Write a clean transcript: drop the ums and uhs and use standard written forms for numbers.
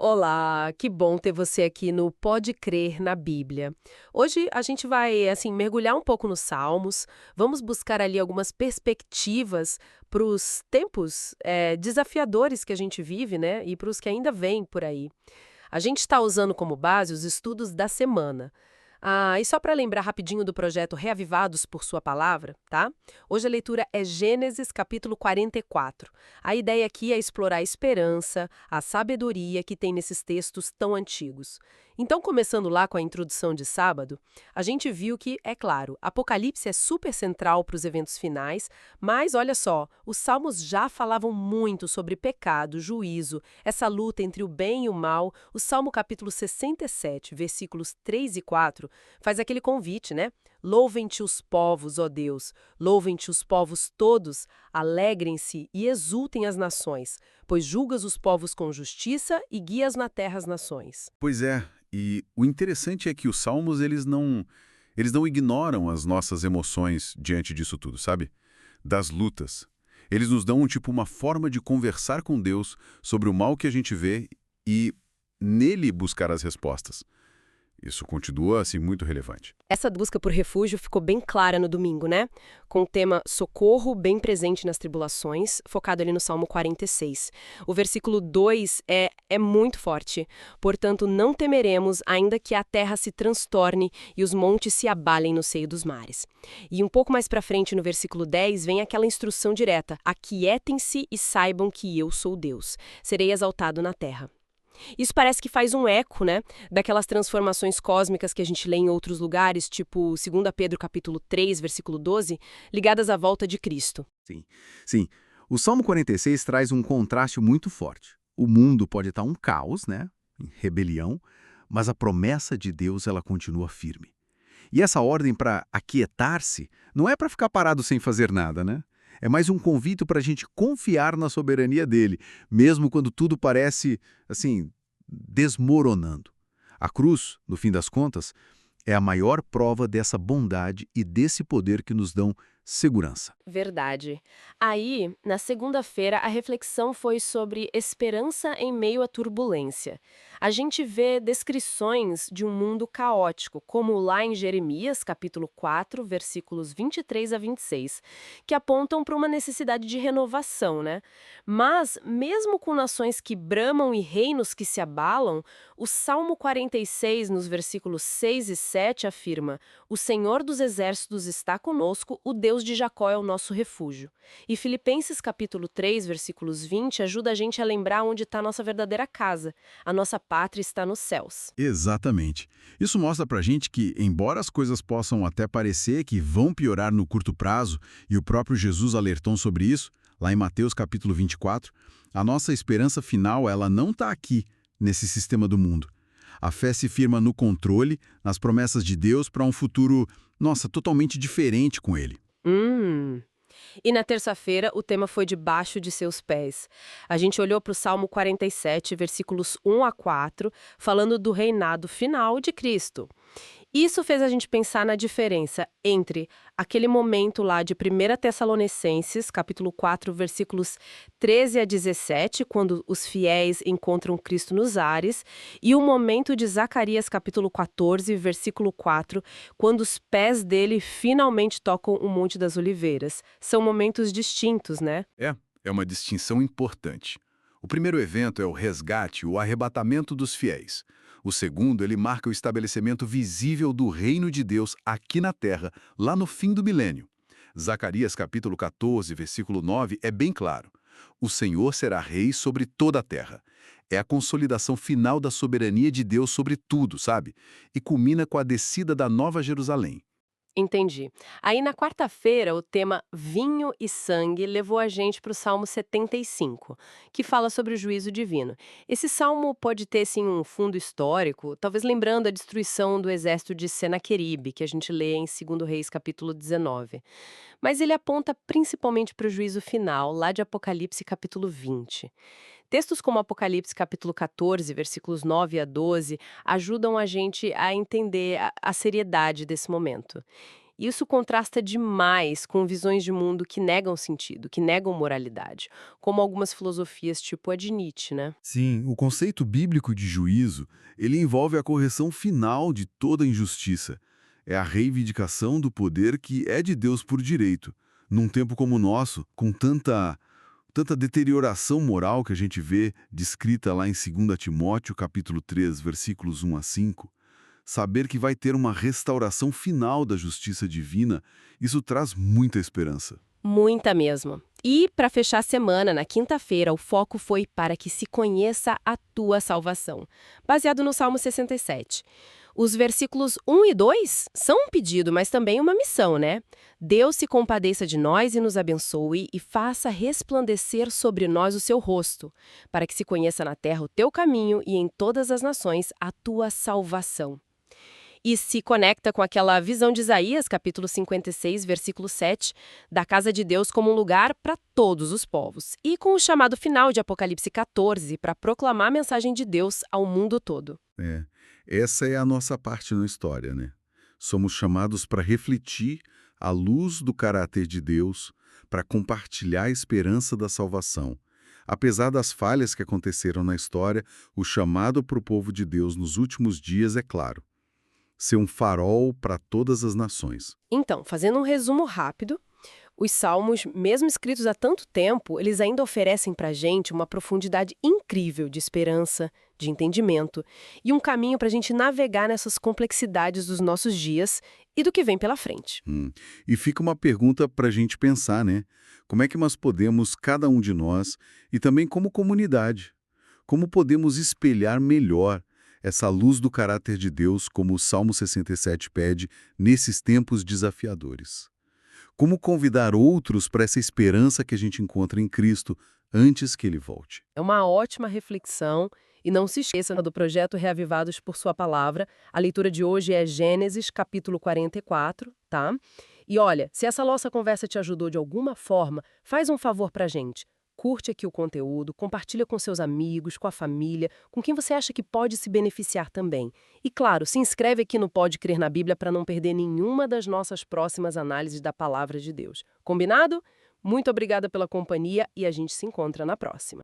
Olá, que bom ter você aqui no Pode Crer na Bíblia. Hoje a gente vai, mergulhar um pouco nos Salmos, vamos buscar ali algumas perspectivas para os tempos desafiadores que a gente vive, né? E para os que ainda vêm por aí. A gente está usando como base os estudos da semana. E só para lembrar rapidinho do projeto Reavivados por Sua Palavra, tá? Hoje a leitura é Gênesis capítulo 44. A ideia aqui é explorar a esperança, a sabedoria que tem nesses textos tão antigos. Então, começando lá com a introdução de sábado, a gente viu que, é claro, Apocalipse é super central para os eventos finais, mas olha só, os salmos já falavam muito sobre pecado, juízo, essa luta entre o bem e o mal. O Salmo capítulo 67, versículos 3 e 4, faz aquele convite, né? Louvem-te os povos, ó Deus, louvem-te os povos todos, alegrem-se e exultem as nações, pois julgas os povos com justiça e guias na terra as nações. Pois é, e o interessante é que os salmos eles não ignoram as nossas emoções diante disso tudo, sabe? Das lutas. Eles nos dão uma forma de conversar com Deus sobre o mal que a gente vê e nele buscar as respostas. Isso continua assim muito relevante. Essa busca por refúgio ficou bem clara no domingo, né? Com o tema socorro bem presente nas tribulações, focado ali no Salmo 46. O versículo 2 é muito forte. Portanto, não temeremos, ainda que a terra se transtorne e os montes se abalem no seio dos mares. E um pouco mais pra frente, no versículo 10, vem aquela instrução direta: aquietem-se e saibam que eu sou Deus. Serei exaltado na terra. Isso parece que faz um eco, né, daquelas transformações cósmicas que a gente lê em outros lugares, tipo 2 Pedro capítulo 3, versículo 12, ligadas à volta de Cristo. Sim, sim. O Salmo 46 traz um contraste muito forte. O mundo pode estar um caos, né? Em rebelião, mas a promessa de Deus ela continua firme. E essa ordem para aquietar-se não é para ficar parado sem fazer nada, né? É mais um convite para a gente confiar na soberania dele, mesmo quando tudo parece, assim, desmoronando. A cruz, no fim das contas, é a maior prova dessa bondade e desse poder que nos dão segurança. Verdade. Aí, na segunda-feira, a reflexão foi sobre esperança em meio à turbulência. A gente vê descrições de um mundo caótico, como lá em Jeremias, capítulo 4, versículos 23 a 26, que apontam para uma necessidade de renovação, né? Mas, mesmo com nações que bramam e reinos que se abalam, o Salmo 46, nos versículos 6 e 7, afirma: o Senhor dos exércitos está conosco, o Deus de Jacó é o nosso refúgio. E Filipenses capítulo 3, versículos 20, ajuda a gente a lembrar onde está a nossa verdadeira casa. A nossa pátria está nos céus. Exatamente. Isso mostra pra gente que, embora as coisas possam até parecer que vão piorar no curto prazo, e o próprio Jesus alertou sobre isso, lá em Mateus capítulo 24, a nossa esperança final ela não está aqui, nesse sistema do mundo. A fé se firma no controle, nas promessas de Deus para um futuro, nossa, totalmente diferente com ele. Hum. E na terça-feira, o tema foi debaixo de seus pés. A gente olhou para o Salmo 47, versículos 1 a 4, falando do reinado final de Cristo. Isso fez a gente pensar na diferença entre aquele momento lá de 1 Tessalonicenses, capítulo 4, versículos 13 a 17, quando os fiéis encontram Cristo nos ares, e o momento de Zacarias, capítulo 14, versículo 4, quando os pés dele finalmente tocam o Monte das Oliveiras. São momentos distintos, né? É uma distinção importante. O primeiro evento é o resgate, o arrebatamento dos fiéis. O segundo, ele marca o estabelecimento visível do reino de Deus aqui na terra, lá no fim do milênio. Zacarias capítulo 14, versículo 9 é bem claro. O Senhor será rei sobre toda a terra. É a consolidação final da soberania de Deus sobre tudo, sabe? E culmina com a descida da Nova Jerusalém. Entendi. Aí na quarta-feira, o tema vinho e sangue levou a gente para o Salmo 75, que fala sobre o juízo divino. Esse salmo pode ter, sim, um fundo histórico, talvez lembrando a destruição do exército de Senaqueribe, que a gente lê em 2 Reis, capítulo 19. Mas ele aponta principalmente para o juízo final, lá de Apocalipse, capítulo 20. Textos como Apocalipse capítulo 14, versículos 9 a 12, ajudam a gente a entender a seriedade desse momento. Isso contrasta demais com visões de mundo que negam sentido, que negam moralidade, como algumas filosofias tipo a de Nietzsche, né? Sim, o conceito bíblico de juízo, ele envolve a correção final de toda injustiça. É a reivindicação do poder que é de Deus por direito. Num tempo como o nosso, com tanta deterioração moral que a gente vê descrita lá em 2 Timóteo, capítulo 3, versículos 1 a 5, saber que vai ter uma restauração final da justiça divina, isso traz muita esperança. Muita mesmo. E, para fechar a semana, na quinta-feira, o foco foi para que se conheça a tua salvação, baseado no Salmo 67. Os versículos 1 e 2 são um pedido, mas também uma missão, né? Deus se compadeça de nós e nos abençoe e faça resplandecer sobre nós o seu rosto, para que se conheça na terra o teu caminho e em todas as nações a tua salvação. E se conecta com aquela visão de Isaías, capítulo 56, versículo 7, da casa de Deus como um lugar para todos os povos, e com o chamado final de Apocalipse 14 para proclamar a mensagem de Deus ao mundo todo. Essa é a nossa parte na história, né? Somos chamados para refletir a luz do caráter de Deus, para compartilhar a esperança da salvação. Apesar das falhas que aconteceram na história, o chamado para o povo de Deus nos últimos dias é claro: ser um farol para todas as nações. Então, fazendo um resumo rápido, os salmos, mesmo escritos há tanto tempo, eles ainda oferecem para a gente uma profundidade incrível de esperança, de entendimento e um caminho para a gente navegar nessas complexidades dos nossos dias e do que vem pela frente. E fica uma pergunta para a gente pensar, né? Como é que nós podemos, cada um de nós, e também como comunidade, como podemos espelhar melhor essa luz do caráter de Deus, como o Salmo 67 pede, nesses tempos desafiadores? Como convidar outros para essa esperança que a gente encontra em Cristo antes que Ele volte? É uma ótima reflexão e não se esqueça do projeto Reavivados por Sua Palavra. A leitura de hoje é Gênesis, capítulo 44, tá? E olha, se essa nossa conversa te ajudou de alguma forma, faz um favor pra gente. Curte aqui o conteúdo, compartilha com seus amigos, com a família, com quem você acha que pode se beneficiar também. E claro, se inscreve aqui no Pode Crer na Bíblia para não perder nenhuma das nossas próximas análises da Palavra de Deus. Combinado? Muito obrigada pela companhia e a gente se encontra na próxima.